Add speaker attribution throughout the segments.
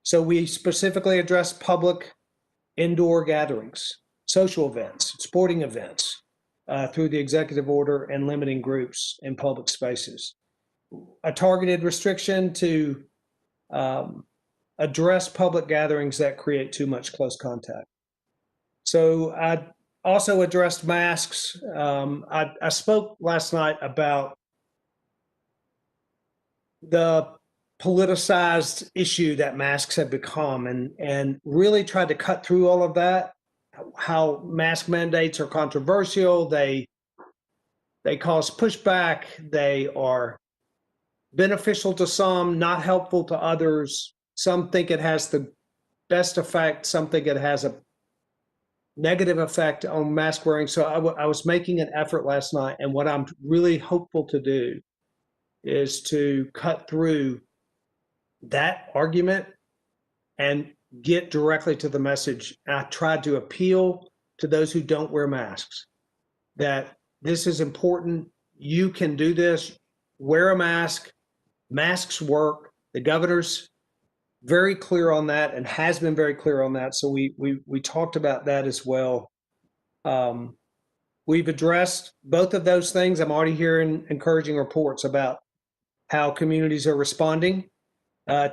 Speaker 1: So we specifically address public indoor gatherings, social events, sporting events through the executive order and limiting groups in public spaces. A targeted restriction to address public gatherings that create too much close contact. So I also addressed masks. I spoke last night about the politicized issue that masks have become and really tried to cut through all of that, how mask mandates are controversial. They cause pushback. They are beneficial to some, not helpful to others. Some think it has the best effect. Some think it has a negative effect on mask wearing. So I was making an effort last night, and what I'm really hopeful to do is to cut through that argument and get directly to the message. I tried to appeal to those who don't wear masks that this is important. You can do this. Wear a mask. Masks work. The governor's very clear on that and has been very clear on that. So we talked about that as well. We've addressed both of those things. I'm already hearing encouraging reports about how communities are responding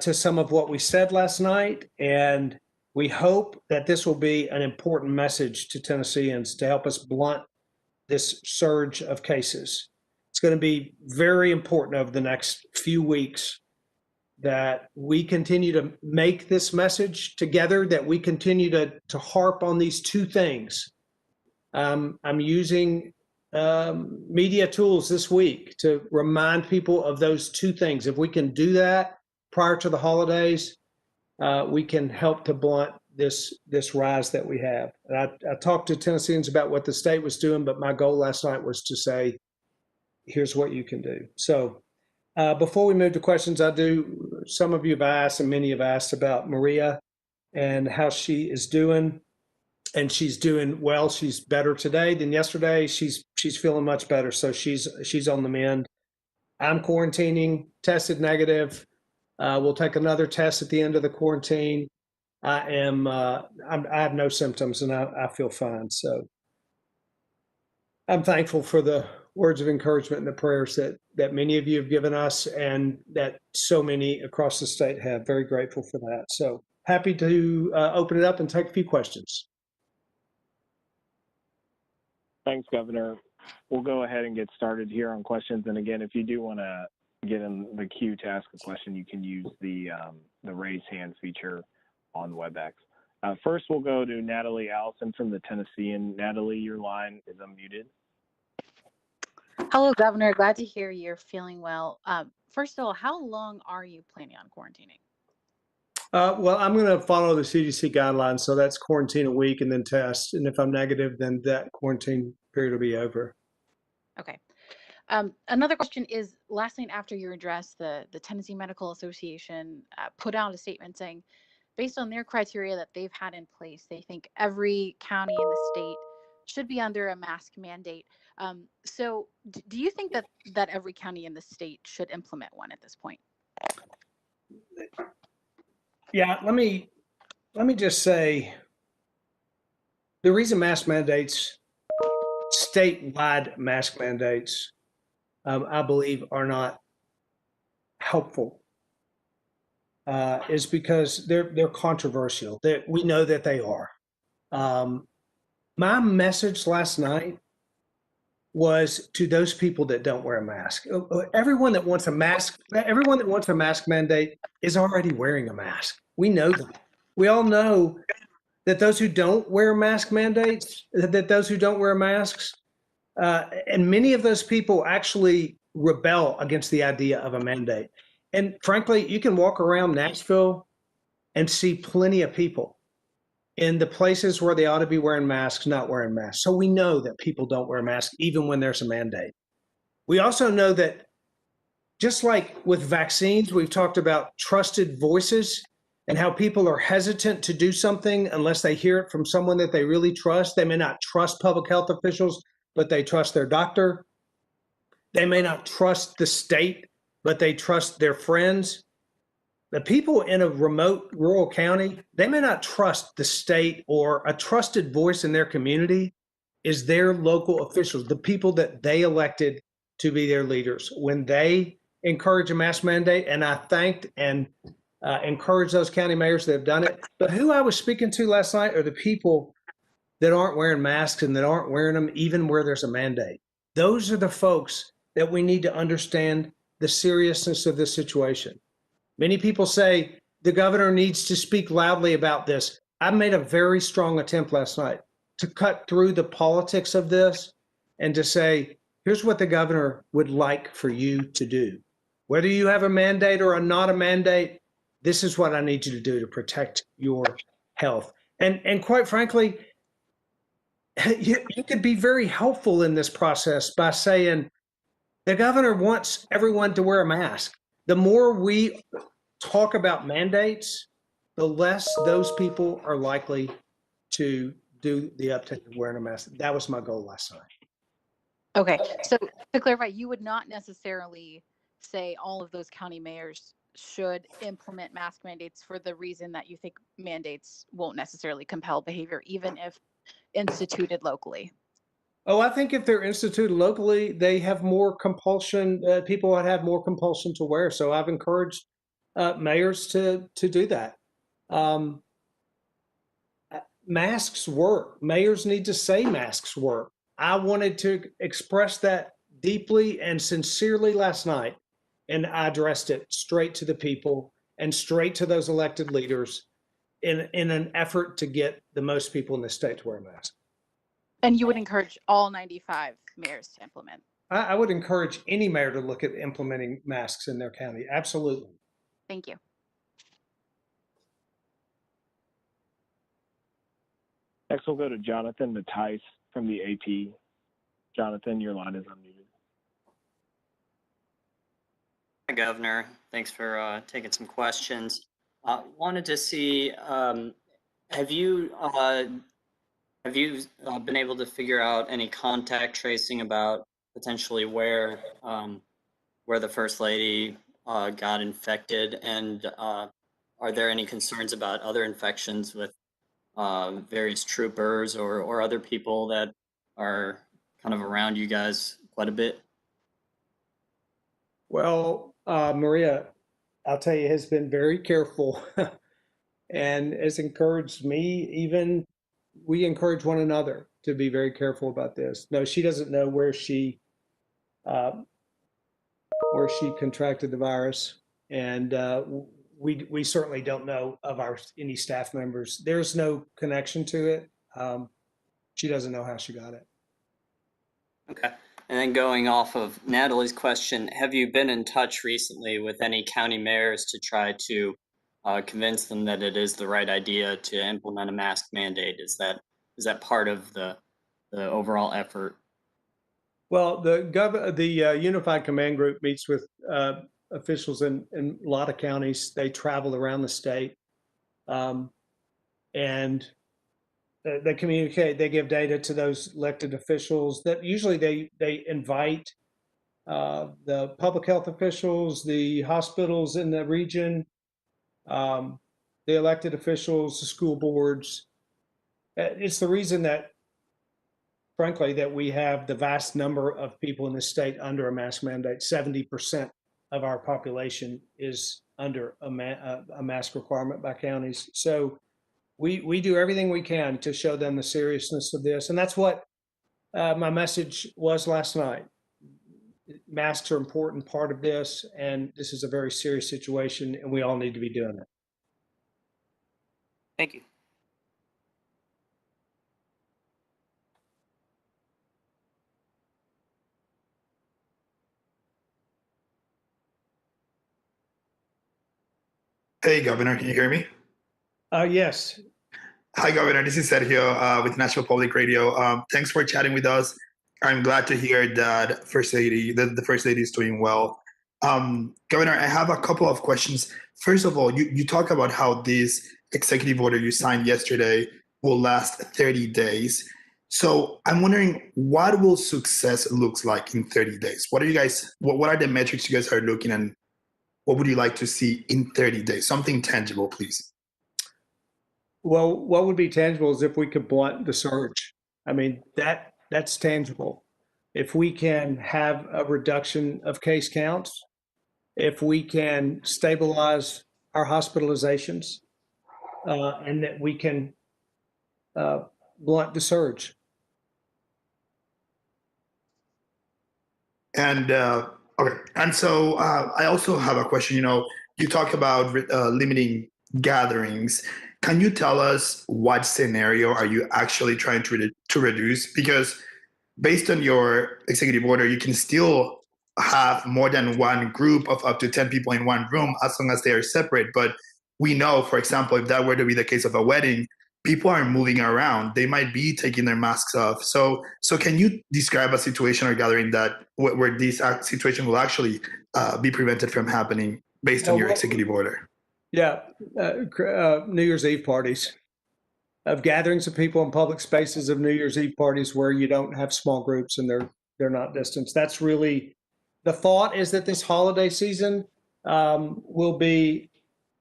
Speaker 1: to some of what we said last night. And we hope that this will be an important message to Tennesseans to help us blunt this surge of cases. It's going to be very important over the next few weeks that we continue to make this message together, that we continue to harp on these two things. I'm using media tools this week to remind people of those two things. If we can do that prior to the holidays, we can help to blunt this rise that we have. And I talked to Tennesseans about what the state was doing, but my goal last night was to say, here's what you can do. So before we move to questions, some of you have asked and many have asked about Maria and how she is doing. And she's doing well. She's better today than yesterday. She's feeling much better. So she's on the mend. I'm quarantining, tested negative. We'll take another test at the end of the quarantine. I have no symptoms and I feel fine. So I'm thankful for the words of encouragement and the prayers that many of you have given us and that so many across the state have. Very grateful for that. So happy to open it up and take a few questions.
Speaker 2: Thanks, Governor. We'll go ahead and get started here on questions. And again, if you do want to get in the queue to ask a question, you can use the raise hands feature on WebEx. First, we'll go to Natalie Allison from the Tennessean. Natalie, your line is unmuted.
Speaker 3: Hello, Governor. Glad to hear you're feeling well. First of all, how long are you planning on quarantining?
Speaker 1: Well, I'm going to follow the CDC guidelines. So that's quarantine a week and then test. And if I'm negative, then that quarantine period will be over.
Speaker 3: Okay. Another question is, last night after your address, the Tennessee Medical Association put out a statement saying, based on their criteria that they've had in place, they think every county in the state should be under a mask mandate. So do you think that every county in the state should implement one at this point?
Speaker 1: Yeah, let me just say, the reason mask mandates, statewide mask mandates, I believe are not helpful, is because they're controversial. We know that they are. My message last night was to those people that don't wear a mask. Everyone that wants a mask mandate is already wearing a mask. We know that. We all know that those who don't wear mask mandates, that those who don't wear masks, and many of those people actually rebel against the idea of a mandate. And frankly, you can walk around Nashville and see plenty of people in the places where they ought to be wearing masks, not wearing masks. So we know that people don't wear masks even when there's a mandate. We also know that just like with vaccines, we've talked about trusted voices and how people are hesitant to do something unless they hear it from someone that they really trust. They may not trust public health officials, but they trust their doctor. They may not trust the state, but they trust their friends. The people in a remote rural county, they may not trust the state, or a trusted voice in their community is their local officials, the people that they elected to be their leaders. When they encourage a mask mandate, and I thanked and encouraged those county mayors that have done it. But who I was speaking to last night are the people that aren't wearing masks and that aren't wearing them even where there's a mandate. Those are the folks that we need to understand the seriousness of this situation. Many people say the governor needs to speak loudly about this. I made a very strong attempt last night to cut through the politics of this and to say, here's what the governor would like for you to do. Whether you have a mandate or not a mandate, this is what I need you to do to protect your health. And quite frankly, you could be very helpful in this process by saying the governor wants everyone to wear a mask. The more we talk about mandates, the less those people are likely to do the uptake of wearing a mask. That was my goal last night.
Speaker 3: Okay, so to clarify, you would not necessarily say all of those county mayors should implement mask mandates for the reason that you think mandates won't necessarily compel behavior, even if instituted locally.
Speaker 1: Oh, I think if they're instituted locally, they have more compulsion. People would have more compulsion to wear. So I've encouraged mayors to do that. Masks work. Mayors need to say masks work. I wanted to express that deeply and sincerely last night, and I addressed it straight to the people and straight to those elected leaders in an effort to get the most people in the state to wear a mask.
Speaker 3: And you would encourage all 95 mayors to implement?
Speaker 1: I would encourage any mayor to look at implementing masks in their county. Absolutely.
Speaker 3: Thank you.
Speaker 2: Next, we'll go to Jonathan Mattice from the AP. Jonathan, your line is unmuted.
Speaker 4: Hi, Governor. Thanks for taking some questions. Wanted to see, have you been able to figure out any contact tracing about potentially where the First Lady got infected, and are there any concerns about other infections with various troopers or other people that are kind of around you guys quite a bit?
Speaker 1: Well, Maria, I'll tell you, has been very careful and has encouraged me. Even we encourage one another to be very careful about this. No, she doesn't know where she contracted the virus, and we certainly don't know of any staff members. There's no connection to it. She doesn't know how she got it.
Speaker 4: Okay. And then going off of Natalie's question, have you been in touch recently with any county mayors to try to convince them that it is the right idea to implement a mask mandate? Is that part of the overall effort?
Speaker 1: Well, the Unified Command Group meets with officials in a lot of counties. They travel around the state, and they communicate. They give data to those elected officials. That usually they invite the public health officials, the hospitals in the region, the elected officials, the school boards. It's the reason that, frankly, that we have the vast number of people in the state under a mask mandate. 70% of our population is under a mask requirement by counties. So we do everything we can to show them the seriousness of this. And that's what my message was last night. Masks are an important part of this, and this is a very serious situation, and we all need to be doing it.
Speaker 4: Thank you.
Speaker 5: Hey, Governor, can you hear me?
Speaker 1: Yes.
Speaker 5: Hi, Governor. This is Sergio with National Public Radio. Thanks for chatting with us. I'm glad to hear that the First Lady is doing well. Governor, I have a couple of questions. First of all, you talk about how this executive order you signed yesterday will last 30 days. So I'm wondering, what will success looks like in 30 days? What are the metrics you guys are looking at what would you like to see in 30 days? Something tangible, please.
Speaker 1: Well, what would be tangible is if we could blunt the surge. I mean, that's tangible. If we can have a reduction of case counts, if we can stabilize our hospitalizations, and that we can blunt the surge.
Speaker 5: And okay, and so I also have a question. You talk about limiting gatherings. Can you tell us what scenario are you actually trying to reduce? Because based on your executive order, you can still have more than one group of up to 10 people in one room as long as they are separate. But we know, for example, if that were to be the case of a wedding, people are moving around. They might be taking their masks off. So can you describe a situation or gathering that where this situation will actually be prevented from happening based on your executive order?
Speaker 1: Yeah, New Year's Eve parties, of gatherings of people in public spaces of New Year's Eve parties where you don't have small groups and they're not distanced. That's really the thought, is that this holiday season will be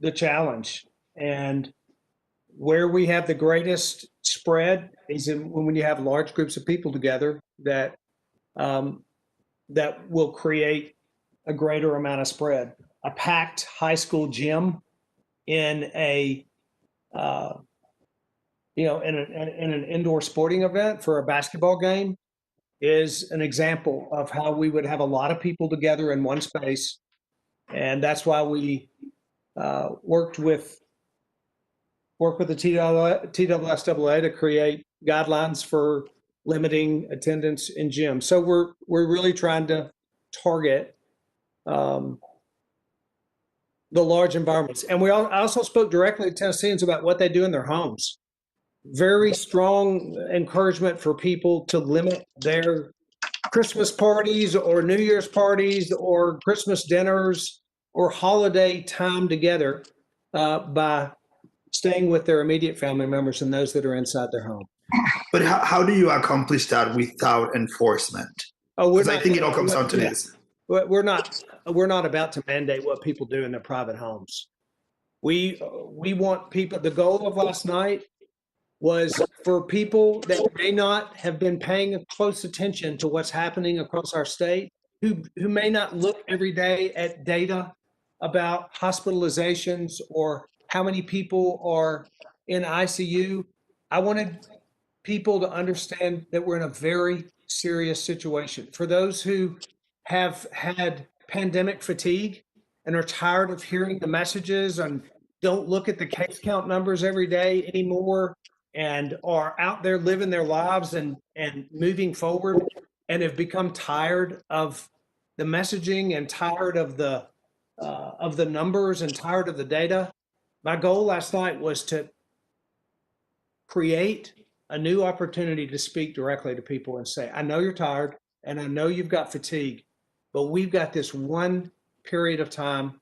Speaker 1: the challenge, and where we have the greatest spread is when you have large groups of people together that that will create a greater amount of spread. A packed high school gym in a in an indoor sporting event for a basketball game is an example of how we would have a lot of people together in one space, and that's why we worked with the TSSAA to create guidelines for limiting attendance in gyms. So we're really trying to target the large environments. And I also spoke directly to Tennesseans about what they do in their homes. Very strong encouragement for people to limit their Christmas parties or New Year's parties or Christmas dinners or holiday time together by staying with their immediate family members and those that are inside their home.
Speaker 5: But how do you accomplish that without enforcement? Because I think it all comes down to this.
Speaker 1: We're not about to mandate what people do in their private homes. We want people. The goal of last night was for people that may not have been paying close attention to what's happening across our state, who may not look every day at data about hospitalizations or how many people are in ICU. I wanted people to understand that we're in a very serious situation. For those who have had pandemic fatigue and are tired of hearing the messages and don't look at the case count numbers every day anymore and are out there living their lives and moving forward and have become tired of the messaging and tired of the numbers and tired of the data. My goal last night was to create a new opportunity to speak directly to people and say, I know you're tired and I know you've got fatigue, but we've got this one period of time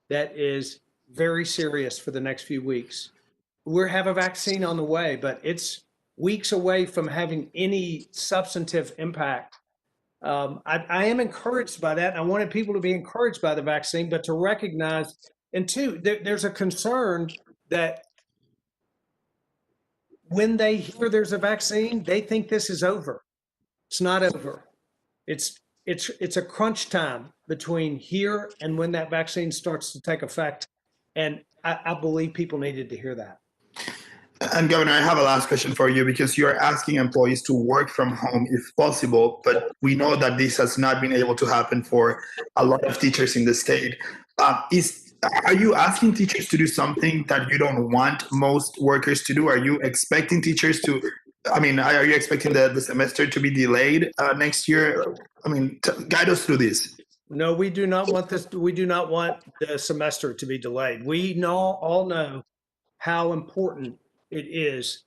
Speaker 1: that is very serious for the next few weeks. We have a vaccine on the way, but it's weeks away from having any substantive impact. I am encouraged by that. I wanted people to be encouraged by the vaccine, but to recognize, and two, there's a concern that when they hear there's a vaccine, they think this is over. It's not over. It's a crunch time between here and when that vaccine starts to take effect. And I believe people needed to hear that.
Speaker 5: And Governor, I have a last question for you, because you're asking employees to work from home if possible, but we know that this has not been able to happen for a lot of teachers in the state. Are you asking teachers to do something that you don't want most workers to do? Are you expecting teachers to, are you expecting the semester to be delayed next year? Guide us through this.
Speaker 1: No, we do not want this. We do not want the semester to be delayed. We all know how important it is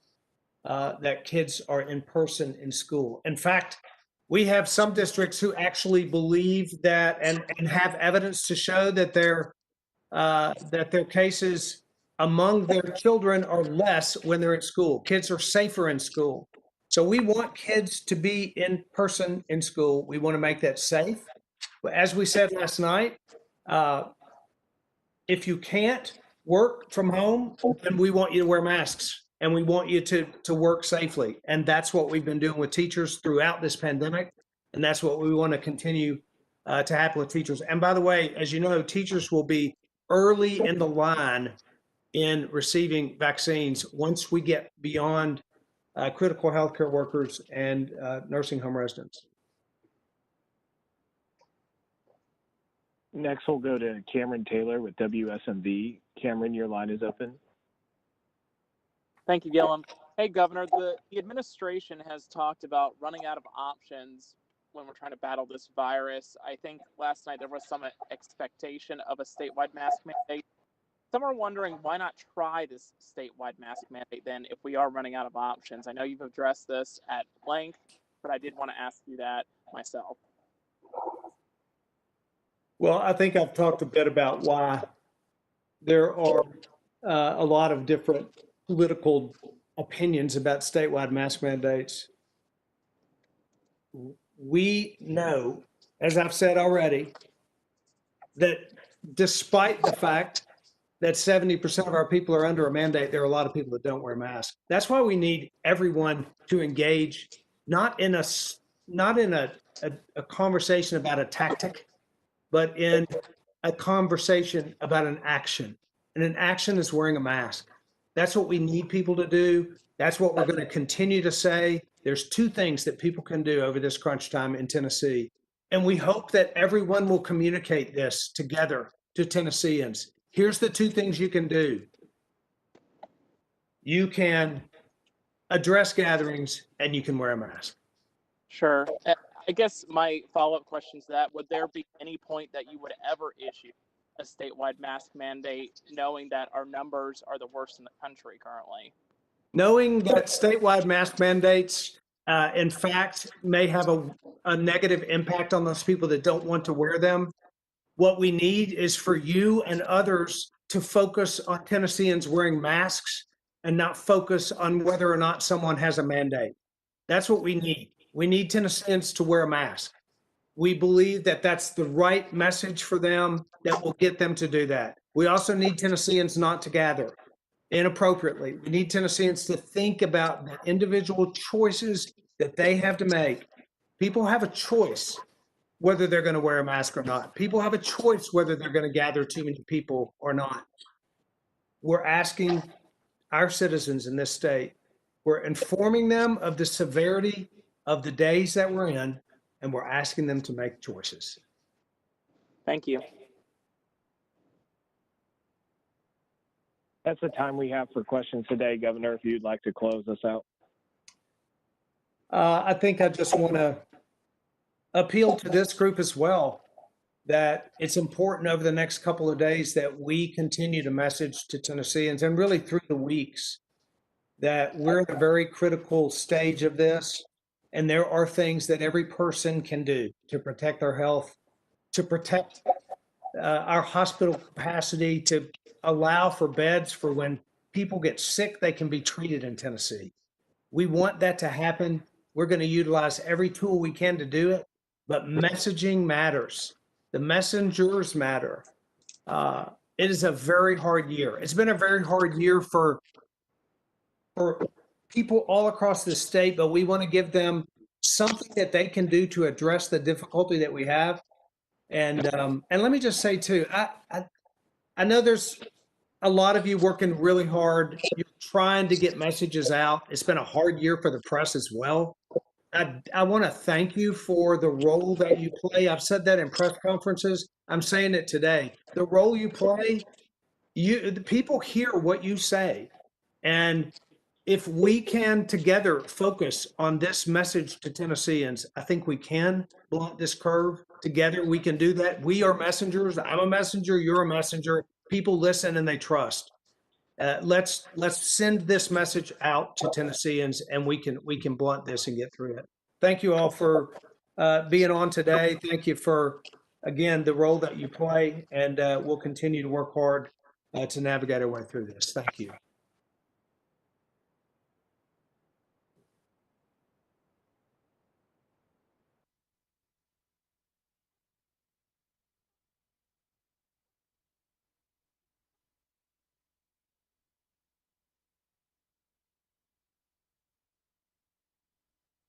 Speaker 1: that kids are in person in school. In fact, we have some districts who actually believe that and have evidence to show that their cases among their children are less when they're at school. Kids are safer in school. So we want kids to be in person in school. We want to make that safe. But as we said last night, if you can't work from home, then we want you to wear masks and we want you to work safely. And that's what we've been doing with teachers throughout this pandemic. And that's what we want to continue to happen with teachers. And by the way, as you know, teachers will be early in the line in receiving vaccines once we get beyond critical healthcare workers and nursing home residents.
Speaker 2: Next, we'll go to Cameron Taylor with WSMV. Cameron, your line is open.
Speaker 6: Thank you, Gillum. Hey, Governor, the administration has talked about running out of options when we're trying to battle this virus. I think last night there was some expectation of a statewide mask mandate. Some are wondering, why not try this statewide mask mandate then if we are running out of options? I know you've addressed this at length, but I did want to ask you that myself.
Speaker 1: Well, I think I've talked a bit about why there are a lot of different political opinions about statewide mask mandates. We know, as I've said already, that despite the fact that 70% of our people are under a mandate, there are a lot of people that don't wear masks. That's why we need everyone to engage, not in a conversation about a tactic, but in a conversation about an action. And an action is wearing a mask. That's what we need people to do. That's what we're going to continue to say. There's two things that people can do over this crunch time in Tennessee. And we hope that everyone will communicate this together to Tennesseans. Here's the two things you can do. You can address gatherings and you can wear a mask.
Speaker 6: Sure. I guess my follow-up question to that, would there be any point that you would ever issue a statewide mask mandate, knowing that our numbers are the worst in the country currently?
Speaker 1: Knowing that statewide mask mandates, in fact, may have a negative impact on those people that don't want to wear them, what we need is for you and others to focus on Tennesseans wearing masks and not focus on whether or not someone has a mandate. That's what we need. We need Tennesseans to wear a mask. We believe that that's the right message for them that will get them to do that. We also need Tennesseans not to gather inappropriately. We need Tennesseans to think about the individual choices that they have to make. People have a choice whether they're going to wear a mask or not. People have a choice whether they're going to gather too many people or not. We're asking our citizens in this state, we're informing them of the severity of the days that we're in, and we're asking them to make choices.
Speaker 6: Thank you.
Speaker 2: That's the time we have for questions today, Governor, if you'd like to close us out.
Speaker 1: I think I just want to appeal to this group as well, that it's important over the next couple of days that we continue to message to Tennesseans, and really through the weeks, that we're at a very critical stage of this. And there are things that every person can do to protect their health, to protect our hospital capacity, to allow for beds for when people get sick, they can be treated in Tennessee. We want that to happen. We're going to utilize every tool we can to do it, but messaging matters. The messengers matter. It is a very hard year. It's been a very hard year for people all across the state, but we want to give them something that they can do to address the difficulty that we have. And let me just say too, I know there's a lot of you working really hard. You're trying to get messages out. It's been a hard year for the press as well. I want to thank you for the role that you play. I've said that in press conferences. I'm saying it today. The role you play, the people hear what you say. And if we can together focus on this message to Tennesseans, I think we can blunt this curve. Together we can do that. We are messengers. I'm a messenger. You're a messenger. People listen and they trust. Let's send this message out to Tennesseans, and we can blunt this and get through it. Thank you all for being on today. Thank you for, again, the role that you play, and we'll continue to work hard to navigate our way through this. Thank you.